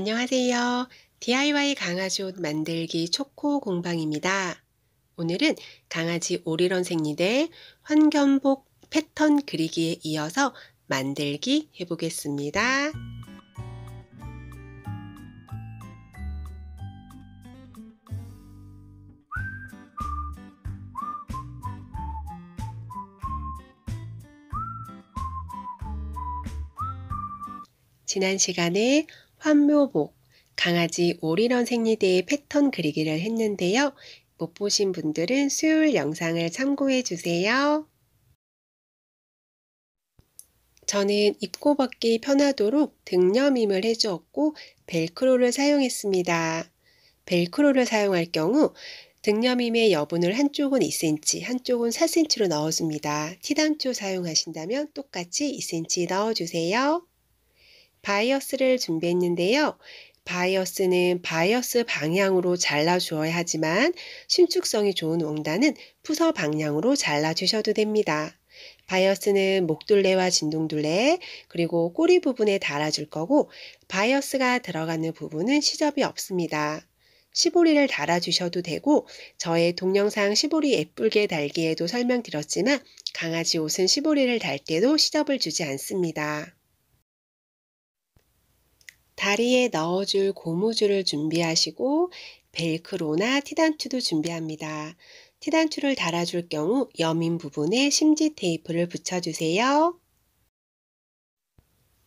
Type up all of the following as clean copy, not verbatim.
안녕하세요. DIY 강아지 옷 만들기 초코 공방입니다. 오늘은 강아지 오리런 생리대 환견복 패턴 그리기에 이어서 만들기 해보겠습니다. 지난 시간에 환묘복 강아지 오리런 생리대의 패턴 그리기를 했는데요. 못 보신 분들은 수요일 영상을 참고해 주세요. 저는 입고 벗기 편하도록 등여밈을 해주었고 벨크로를 사용했습니다. 벨크로를 사용할 경우 등여밈의 여분을 한쪽은 2cm, 한쪽은 4cm로 넣어줍니다. 티단추 사용하신다면 똑같이 2cm 넣어주세요. 바이어스를 준비했는데요. 바이어스는 바이어스 방향으로 잘라주어야 하지만 신축성이 좋은 옹단은 푸서 방향으로 잘라주셔도 됩니다. 바이어스는 목둘레와 진동둘레 그리고 꼬리 부분에 달아줄 거고 바이어스가 들어가는 부분은 시접이 없습니다. 시보리를 달아주셔도 되고 저의 동영상 시보리 예쁘게 달기에도 설명드렸지만 강아지 옷은 시보리를 달 때도 시접을 주지 않습니다. 다리에 넣어줄 고무줄을 준비하시고 벨크로나 티단추도 준비합니다. 티단추를 달아줄 경우 여민 부분에 심지 테이프를 붙여주세요.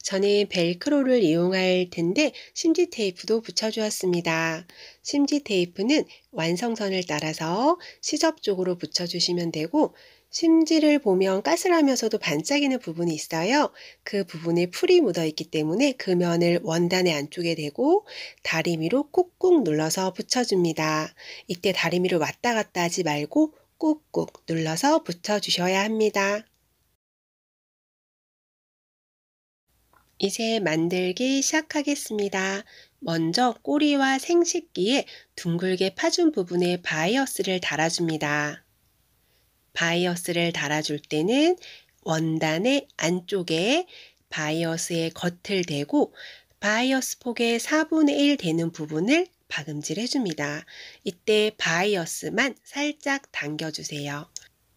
저는 벨크로를 이용할 텐데 심지 테이프도 붙여주었습니다. 심지 테이프는 완성선을 따라서 시접 쪽으로 붙여주시면 되고 심지를 보면 까슬하면서도 반짝이는 부분이 있어요. 그 부분에 풀이 묻어 있기 때문에 그 면을 원단의 안쪽에 대고 다리미로 꾹꾹 눌러서 붙여줍니다. 이때 다리미를 왔다 갔다 하지 말고 꾹꾹 눌러서 붙여주셔야 합니다. 이제 만들기 시작하겠습니다. 먼저 꼬리와 생식기에 둥글게 파준 부분에 바이어스를 달아줍니다. 바이어스를 달아줄 때는 원단의 안쪽에 바이어스의 겉을 대고 바이어스 폭의 4분의 1 되는 부분을 박음질 해줍니다. 이때 바이어스만 살짝 당겨주세요.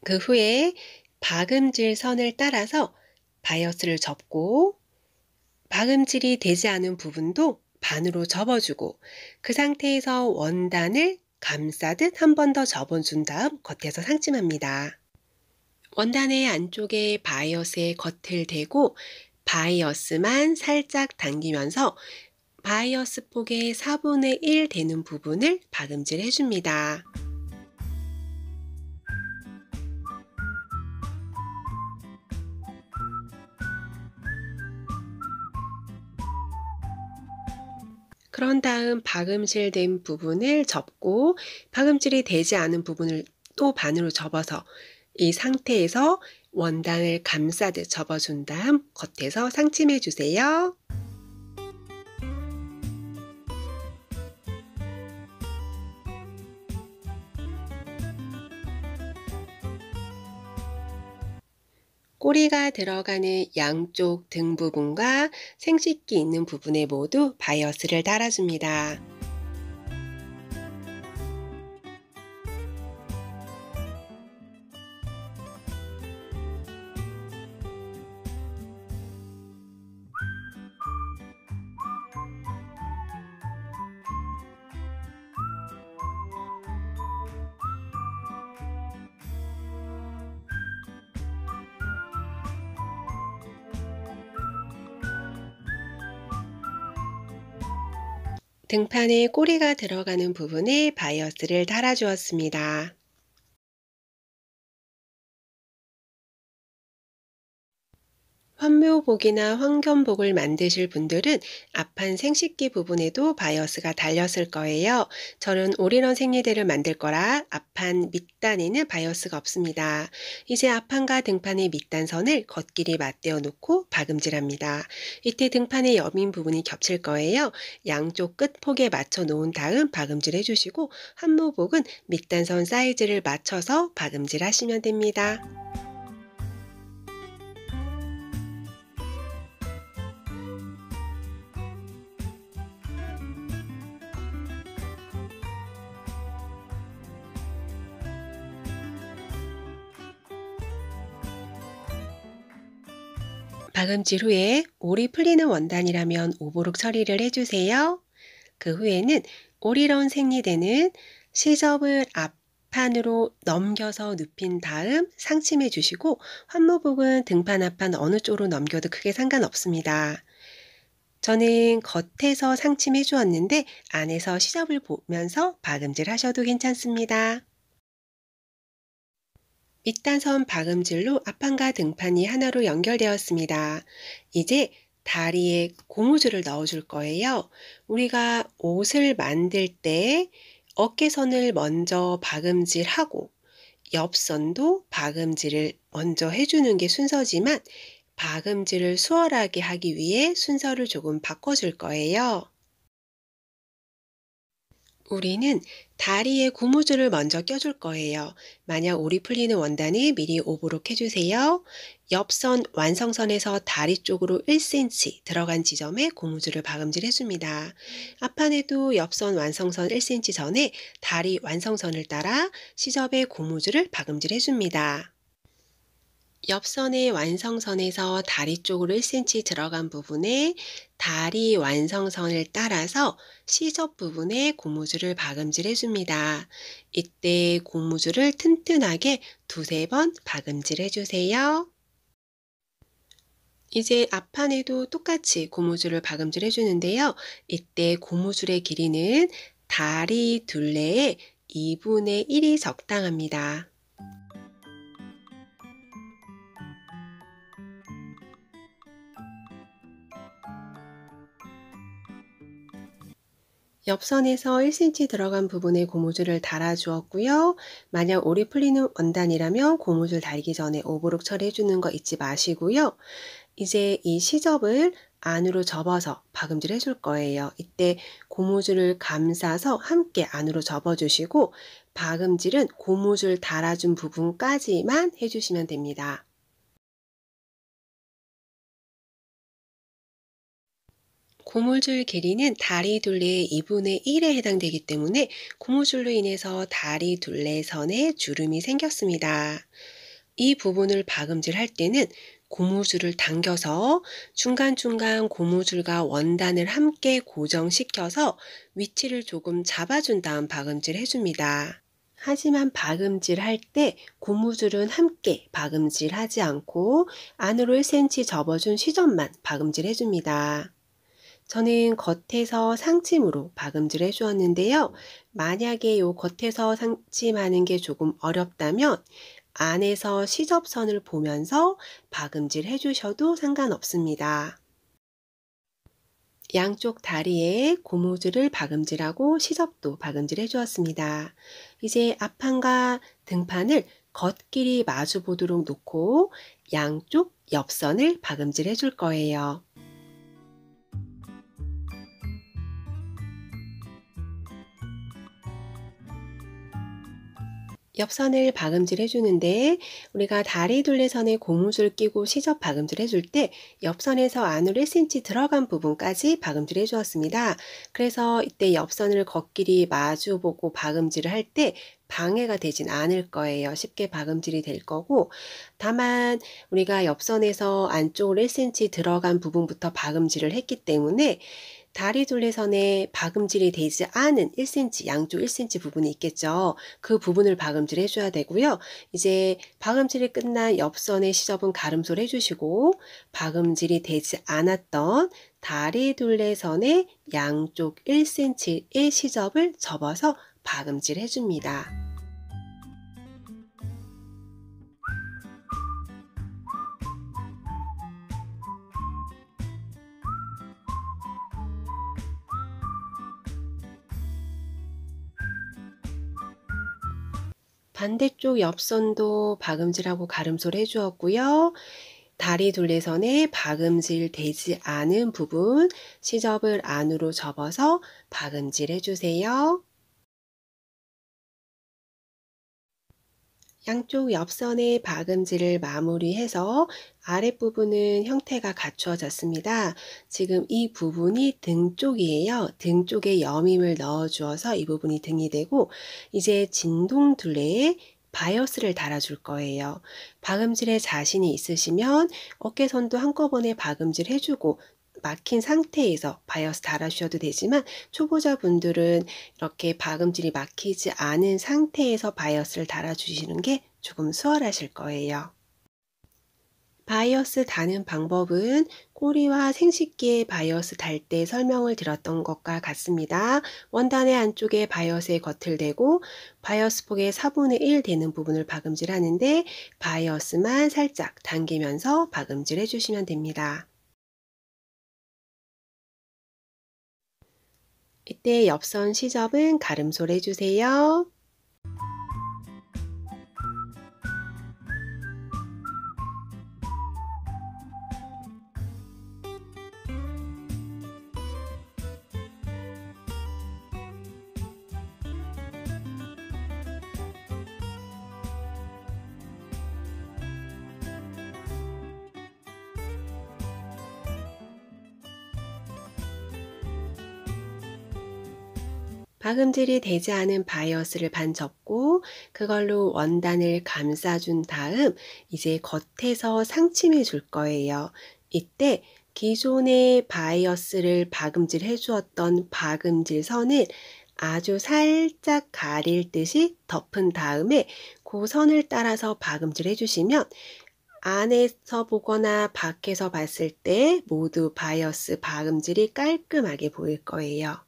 그 후에 박음질 선을 따라서 바이어스를 접고 박음질이 되지 않은 부분도 반으로 접어주고 그 상태에서 원단을 감싸듯 한 번 더 접어준 다음 겉에서 상침합니다. 원단의 안쪽에 바이어스의 겉을 대고 바이어스만 살짝 당기면서 바이어스 폭의 4분의 1 되는 부분을 박음질 해줍니다. 그런 다음 박음질된 부분을 접고 박음질이 되지 않은 부분을 또 반으로 접어서 이 상태에서 원단을 감싸듯 접어준 다음 겉에서 상침해 주세요. 꼬리가 들어가는 양쪽 등 부분과 생식기 있는 부분에 모두 바이어스를 달아줍니다. 등판에 꼬리가 들어가는 부분에 바이어스를 달아주었습니다. 환묘복이나 환견복을 만드실 분들은 앞판 생식기 부분에도 바이어스가 달렸을 거예요. 저는 오리런 생리대를 만들 거라 앞판 밑단에는 바이어스가 없습니다. 이제 앞판과 등판의 밑단선을 겉길이 맞대어 놓고 박음질합니다. 이때 등판의 여민 부분이 겹칠 거예요. 양쪽 끝 폭에 맞춰 놓은 다음 박음질 해주시고 환묘복은 밑단선 사이즈를 맞춰서 박음질 하시면 됩니다. 박음질 후에 올이 풀리는 원단이라면 오버룩 처리를 해주세요. 그 후에는 올이런 생리대는 시접을 앞판으로 넘겨서 눕힌 다음 상침해 주시고 환무복은 등판 앞판 어느 쪽으로 넘겨도 크게 상관없습니다. 저는 겉에서 상침해 주었는데 안에서 시접을 보면서 박음질 하셔도 괜찮습니다. 밑단선 박음질로 앞판과 등판이 하나로 연결되었습니다. 이제 다리에 고무줄을 넣어줄 거예요. 우리가 옷을 만들 때 어깨선을 먼저 박음질하고 옆선도 박음질을 먼저 해주는 게 순서지만 박음질을 수월하게 하기 위해 순서를 조금 바꿔줄 거예요. 우리는 다리에 고무줄을 먼저 껴줄 거예요. 만약 올이 풀리는 원단은 미리 오버록 해주세요. 옆선 완성선에서 다리 쪽으로 1cm 들어간 지점에 고무줄을 박음질 해줍니다. 앞판에도 옆선 완성선 1cm 전에 다리 완성선을 따라 시접에 고무줄을 박음질 해줍니다. 옆선의 완성선에서 다리 쪽으로 1cm 들어간 부분에 다리 완성선을 따라서 시접 부분에 고무줄을 박음질 해줍니다. 이때 고무줄을 튼튼하게 두세 번 박음질 해주세요. 이제 앞판에도 똑같이 고무줄을 박음질 해주는데요. 이때 고무줄의 길이는 다리 둘레의 2분의 1이 적당합니다. 옆선에서 1cm 들어간 부분에 고무줄을 달아주었고요. 만약 올이 풀리는 원단이라면 고무줄 달기 전에 오버룩 처리해주는 거 잊지 마시고요. 이제 이 시접을 안으로 접어서 박음질 해줄 거예요. 이때 고무줄을 감싸서 함께 안으로 접어주시고 박음질은 고무줄 달아준 부분까지만 해주시면 됩니다. 고무줄 길이는 다리 둘레의 2분의 1에 해당되기 때문에 고무줄로 인해서 다리 둘레선에 주름이 생겼습니다. 이 부분을 박음질 할 때는 고무줄을 당겨서 중간중간 고무줄과 원단을 함께 고정시켜서 위치를 조금 잡아준 다음 박음질 해줍니다. 하지만 박음질 할 때 고무줄은 함께 박음질 하지 않고 안으로 1cm 접어준 시접만 박음질 해줍니다. 저는 겉에서 상침으로 박음질 해주었는데요. 만약에 요 겉에서 상침하는 게 조금 어렵다면 안에서 시접선을 보면서 박음질 해주셔도 상관없습니다. 양쪽 다리에 고무줄을 박음질하고 시접도 박음질 해주었습니다. 이제 앞판과 등판을 겉길이 마주 보도록 놓고 양쪽 옆선을 박음질 해줄 거예요. 옆선을 박음질 해주는데 우리가 다리 둘레선에 고무줄 끼고 시접 박음질 해줄 때 옆선에서 안으로 1cm 들어간 부분까지 박음질 해주었습니다. 그래서 이때 옆선을 겉길이 마주보고 박음질을 할 때 방해가 되진 않을 거예요. 쉽게 박음질이 될 거고 다만 우리가 옆선에서 안쪽으로 1cm 들어간 부분부터 박음질을 했기 때문에 다리 둘레선에 박음질이 되지 않은 1cm, 양쪽 1cm 부분이 있겠죠. 그 부분을 박음질 해줘야 되고요. 이제 박음질이 끝난 옆선의 시접은 가름솔 해주시고 박음질이 되지 않았던 다리 둘레선의 양쪽 1cm의 시접을 접어서 박음질 해줍니다. 반대쪽 옆선도 박음질하고 가름솔 해주었고요. 다리 둘레선에 박음질 되지 않은 부분 시접을 안으로 접어서 박음질 해주세요. 양쪽 옆선의 박음질을 마무리해서 아랫부분은 형태가 갖추어졌습니다. 지금 이 부분이 등 쪽이에요. 등 쪽에 여밈을 넣어 주어서 이 부분이 등이 되고 이제 진동 둘레에 바이어스를 달아줄 거예요. 박음질에 자신이 있으시면 어깨선도 한꺼번에 박음질 해주고 막힌 상태에서 바이어스 달아주셔도 되지만 초보자분들은 이렇게 박음질이 막히지 않은 상태에서 바이어스를 달아주시는 게 조금 수월하실 거예요. 바이어스 다는 방법은 꼬리와 생식기에 바이어스 달 때 설명을 드렸던 것과 같습니다. 원단의 안쪽에 바이어스의 겉을 대고 바이어스 폭의 4분의 1 되는 부분을 박음질 하는데 바이어스만 살짝 당기면서 박음질 해주시면 됩니다. 이때 옆선 시접은 가름솔 해주세요. 박음질이 되지 않은 바이어스를 반 접고 그걸로 원단을 감싸준 다음 이제 겉에서 상침해 줄 거예요. 이때 기존의 바이어스를 박음질 해주었던 박음질 선을 아주 살짝 가릴 듯이 덮은 다음에 그 선을 따라서 박음질 해주시면 안에서 보거나 밖에서 봤을 때 모두 바이어스 박음질이 깔끔하게 보일 거예요.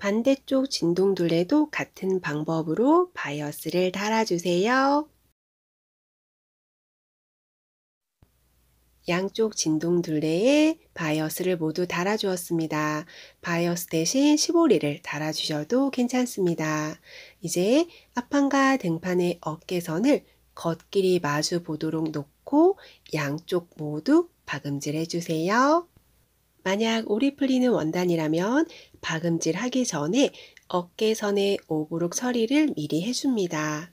반대쪽 진동둘레도 같은 방법으로 바이어스를 달아주세요. 양쪽 진동둘레에 바이어스를 모두 달아주었습니다. 바이어스 대신 15리를 달아주셔도 괜찮습니다. 이제 앞판과 등판의 어깨선을 겉길이 마주 보도록 놓고 양쪽 모두 박음질 해주세요. 만약 오리 풀리는 원단이라면 박음질 하기 전에 어깨선의 오브록 처리를 미리 해줍니다.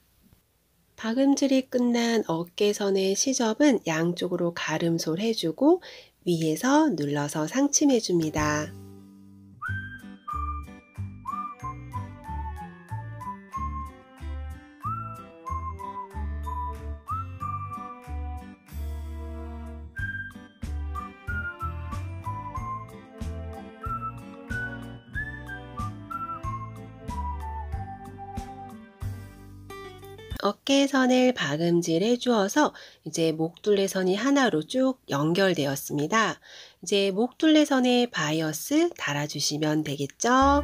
박음질이 끝난 어깨선의 시접은 양쪽으로 가름솔 해주고 위에서 눌러서 상침해줍니다. 어깨선을 박음질 해주어서 이제 목둘레선이 하나로 쭉 연결되었습니다. 이제 목둘레선에 바이어스 달아주시면 되겠죠?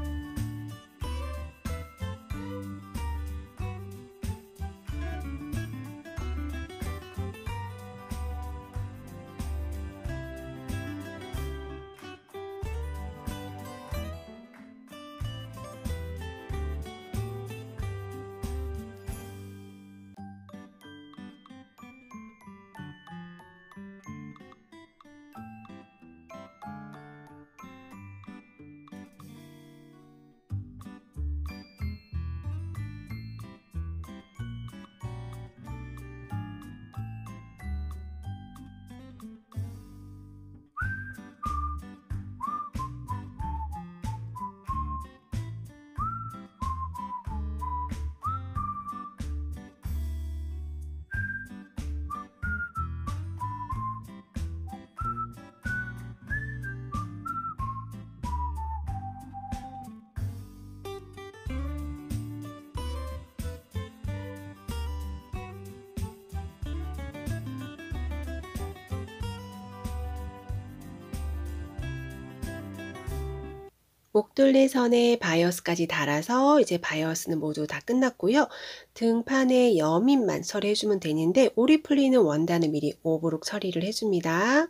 목둘레선에 바이어스까지 달아서 이제 바이어스는 모두 다 끝났고요. 등판에 여민만 처리해주면 되는데 오리 풀리는 원단을 미리 오브록 처리를 해줍니다.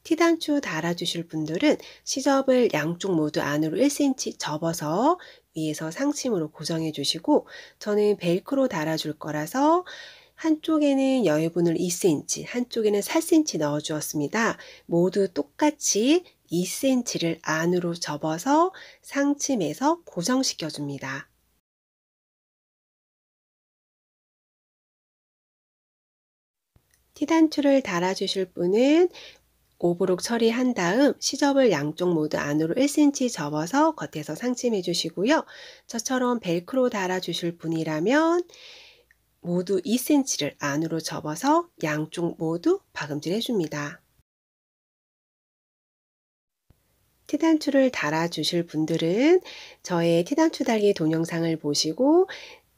티단추 달아주실 분들은 시접을 양쪽 모두 안으로 1cm 접어서 위에서 상침으로 고정해 주시고 저는 벨크로 달아줄 거라서 한쪽에는 여유분을 2cm, 한쪽에는 4cm 넣어 주었습니다. 모두 똑같이 2cm를 안으로 접어서 상침해서 고정시켜 줍니다. 티단추를 달아주실 분은 오브록 처리한 다음 시접을 양쪽 모두 안으로 1cm 접어서 겉에서 상침해 주시고요. 저처럼 벨크로 달아주실 분이라면 모두 2cm를 안으로 접어서 양쪽 모두 박음질 해줍니다. 티단추를 달아주실 분들은 저의 티단추 달기 동영상을 보시고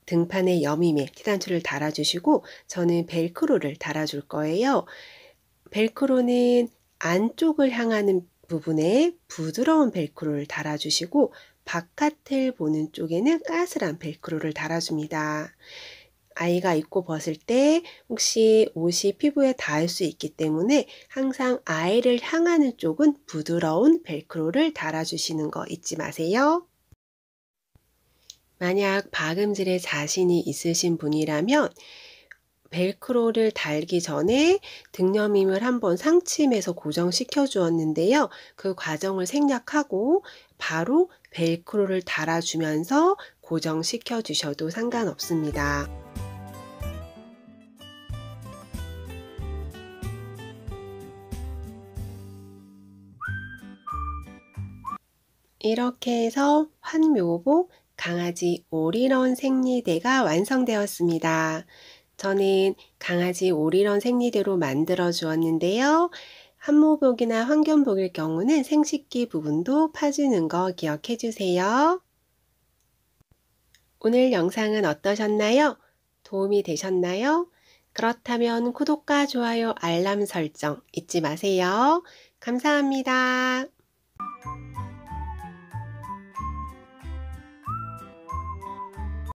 등판에 여밈에 티단추를 달아주시고 저는 벨크로를 달아줄 거예요. 벨크로는 안쪽을 향하는 부분에 부드러운 벨크로를 달아주시고 바깥을 보는 쪽에는 까슬한 벨크로를 달아줍니다. 아이가 입고 벗을 때 혹시 옷이 피부에 닿을 수 있기 때문에 항상 아이를 향하는 쪽은 부드러운 벨크로를 달아주시는 거 잊지 마세요. 만약 박음질에 자신이 있으신 분이라면 벨크로를 달기 전에 등여밈을 한번 상침해서 고정시켜 주었는데요. 그 과정을 생략하고 바로 벨크로를 달아주면서 고정시켜 주셔도 상관없습니다. 이렇게 해서 환묘복 강아지 올인원 생리대가 완성되었습니다. 저는 강아지 올인원 생리대로 만들어 주었는데요. 한모복이나 황견복일 경우는 생식기 부분도 파주는 거 기억해 주세요. 오늘 영상은 어떠셨나요? 도움이 되셨나요? 그렇다면 구독과 좋아요, 알람 설정 잊지 마세요. 감사합니다.